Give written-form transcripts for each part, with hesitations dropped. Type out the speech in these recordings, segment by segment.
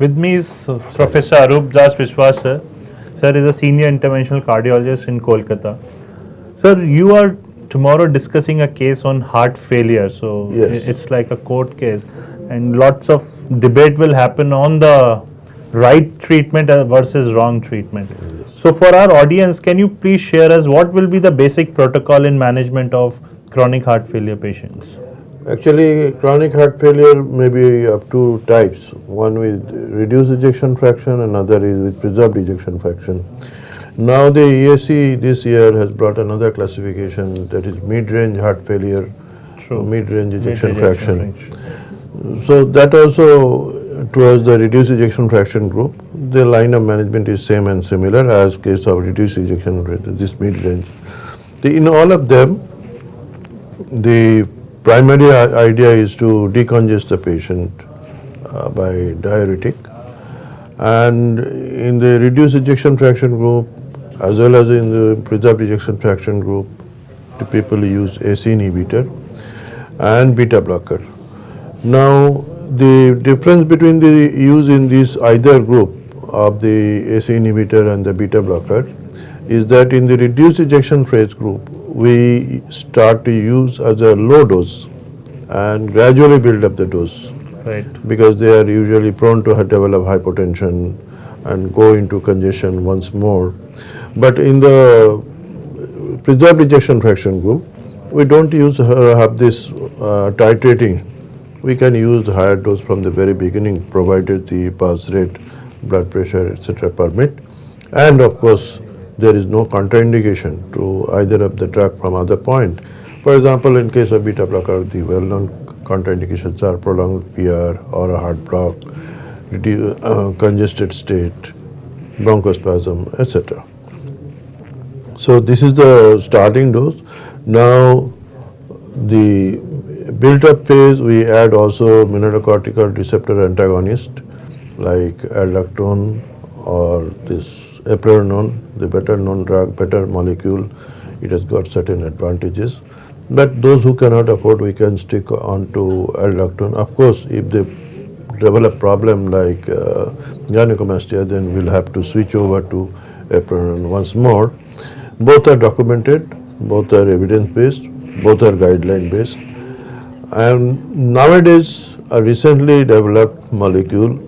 With me is Professor Arup Das Biswas, sir. Sir is a senior interventional cardiologist in Kolkata. Sir, you are tomorrow discussing a case on heart failure. So Yes. it's like a court case, and lots of debate will happen on the right treatment versus wrong treatment. So for our audience, can you please share us what will be the basic protocol in management of chronic heart failure patients? Actually, chronic heart failure may be of two types. One with reduced ejection fraction, another is with preserved ejection fraction. Now the ESC this year has brought another classification, that is mid-range heart failure, mid-range ejection fraction. So that also towards the reduced ejection fraction group, the line of management is same and similar as case of reduced ejection rate, this mid-range. In all of them, the primary idea is to decongest the patient by diuretic, and in the reduced ejection fraction group as well as in the preserved ejection fraction group, the people use AC inhibitor and beta blocker. Now the difference between the use in this either group of the AC inhibitor and the beta blocker is that in the reduced ejection phase group we start to use as a low dose and gradually build up the dose, Right. because they are usually prone to develop hypotension and go into congestion once more. But in the preserved ejection fraction group, we don't use have this titrating. We can use the higher dose from the very beginning, provided the pulse rate, blood pressure, etc. permit. And of course, there is no contraindication to either of the drug from other point. For example, in case of beta blocker, the well-known contraindications are prolonged PR or a heart block, congested state, bronchospasm, etc. So this is the starting dose. Now the built-up phase, we add also mineralocorticoid receptor antagonist like aldactone or this eplerenone, the better known drug, better molecule. It has got certain advantages. But those who cannot afford, we can stick on to aldactone. Of course, if they develop problem like gynecomastia, then we'll have to switch over to eplerenone once more. Both are documented, both are evidence-based, both are guideline-based. And nowadays, a recently developed molecule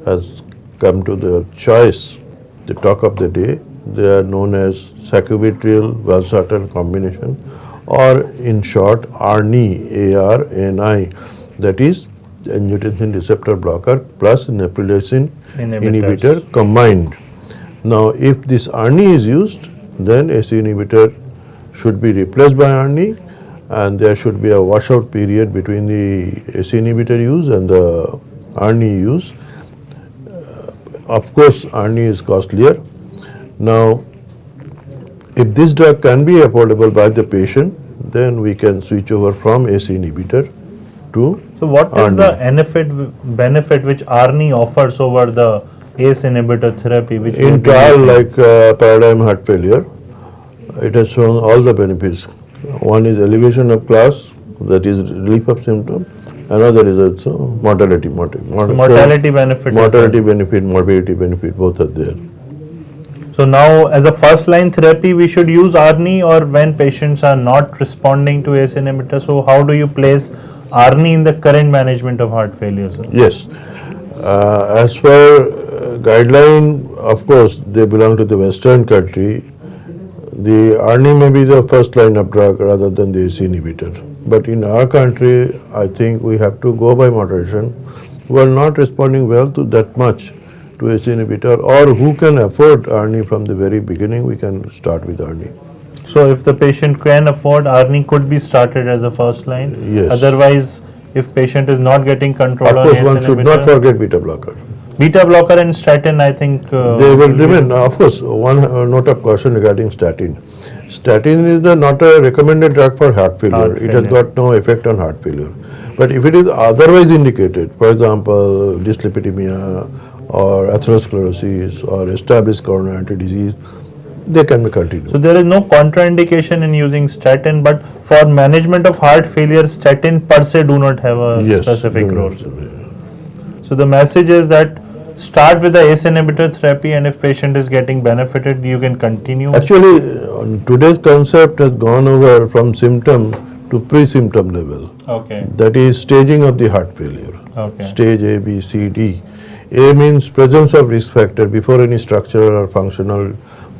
has come to the choice, the talk of the day. They are known as sacubitril/valsartan combination, or in short ARNI, ARNI, that is angiotensin receptor blocker plus neprilysin inhibitor combined. Now, if this ARNI is used, then AC inhibitor should be replaced by ARNI, and there should be a washout period between the AC inhibitor use and the ARNI use. Of course, ARNI is costlier. Now, if this drug can be affordable by the patient, then we can switch over from AC inhibitor to So what ARNI. is the benefit which ARNI offers over the ACE inhibitor therapy? Which In trial like paradigm heart failure, it has shown all the benefits. One is elevation of class, that is relief of symptom. Another is also mortality benefit. mortality benefit. Mortality benefit, morbidity benefit, both are there. So now as a first line therapy we should use ARNI, or when patients are not responding to ACE inhibitor. So how do you place ARNI in the current management of heart failure, sir? Yes. As per guideline, of course, they belong to the Western country. The ARNI may be the first line of drug rather than the AC inhibitor. But in our country, I think we have to go by moderation. Who are not responding well to that much to AC inhibitor, or who can afford ARNI from the very beginning, we can start with ARNI. So if the patient can afford, ARNI could be started as a first line. Yes. Otherwise, if patient is not getting control Of on course, ACE one should not inhibitor, forget beta blocker. beta blocker and statin, I think They will remain. Of course, one note of caution regarding statin. Statin is not a recommended drug for heart failure. It has got no effect on heart failure. But if it is otherwise indicated, for example, dyslipidemia or atherosclerosis or established coronary artery disease, they can be continued. So there is no contraindication in using statin, but for management of heart failure, statin per se do not have a specific role. So the message is that start with the ACE inhibitor therapy, and if patient is getting benefited, you can continue? Actually, today's concept has gone over from symptom to pre-symptom level. Okay. That is staging of the heart failure. Okay. Stage A, B, C, D. A means presence of risk factor before any structural or functional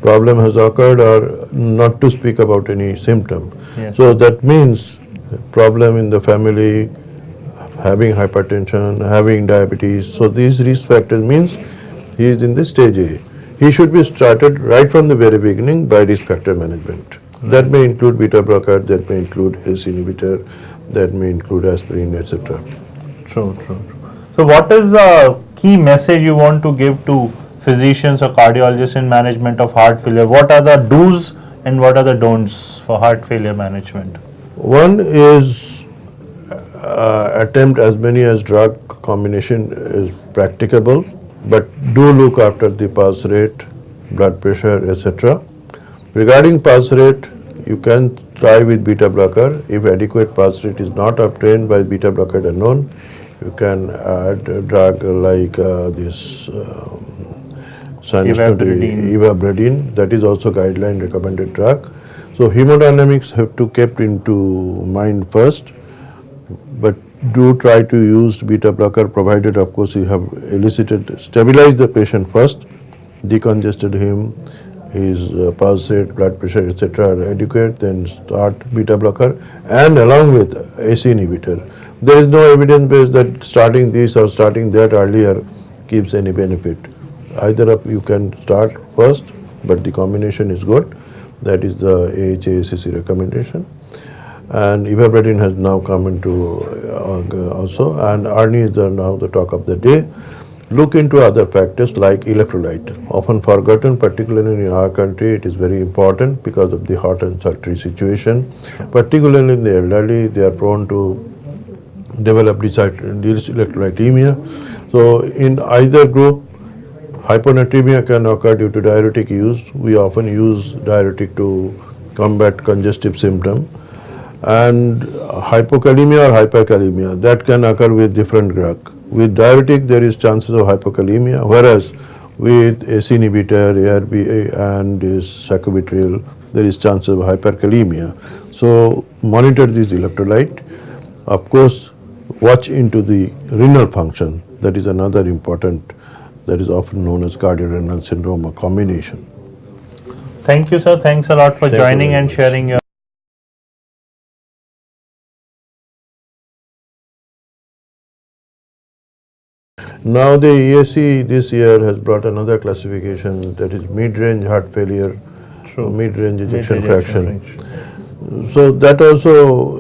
problem has occurred, or not to speak about any symptom. Yes. So that means problem in the family, having hypertension, having diabetes. So these risk factors means he is in the stage A. He should be started right from the very beginning by risk factor management. That may include beta blocker, that may include ACE inhibitor, that may include aspirin, etc. True. So what is the key message you want to give to physicians or cardiologists in management of heart failure? What are the do's and what are the don'ts for heart failure management? One is attempt as many as drug combination is practicable, but do look after the pulse rate, blood pressure, etc. Regarding pulse rate, you can try with beta blocker. If adequate pulse rate is not obtained by beta blocker alone, you can add a drug like this ivabradine. That is also guideline recommended drug. So hemodynamics have to kept into mind first, but do try to use beta blocker provided of course you have stabilize the patient first, decongested him, his pulse rate, blood pressure, etc. are adequate, then start beta blocker and along with ACE inhibitor. There is no evidence base that starting this or starting that earlier gives any benefit. Either of you can start first, but the combination is good. That is the AHA-ACC recommendation. And ivabradine has now come into also, and ARNI is now the talk of the day. Look into other factors like electrolyte, often forgotten, particularly in our country. It is very important because of the hot and sultry situation. Particularly in the elderly, they are prone to develop electrolytemia. So in either group, hyponatremia can occur due to diuretic use. We often use diuretic to combat congestive symptom. And hypokalemia or hyperkalemia, that can occur with different drug. With diuretic, there is chances of hypokalemia, whereas with ACE inhibitor, ARB, and sacubitril, there is chances of hyperkalemia. So monitor this electrolyte. Of course, watch into the renal function. That is another important, that is often known as cardiorenal syndrome, a combination. Thank you, sir. Thanks a lot for joining and sharing your Now the ESC this year has brought another classification, that is mid-range heart failure, mid-range ejection fraction. So that also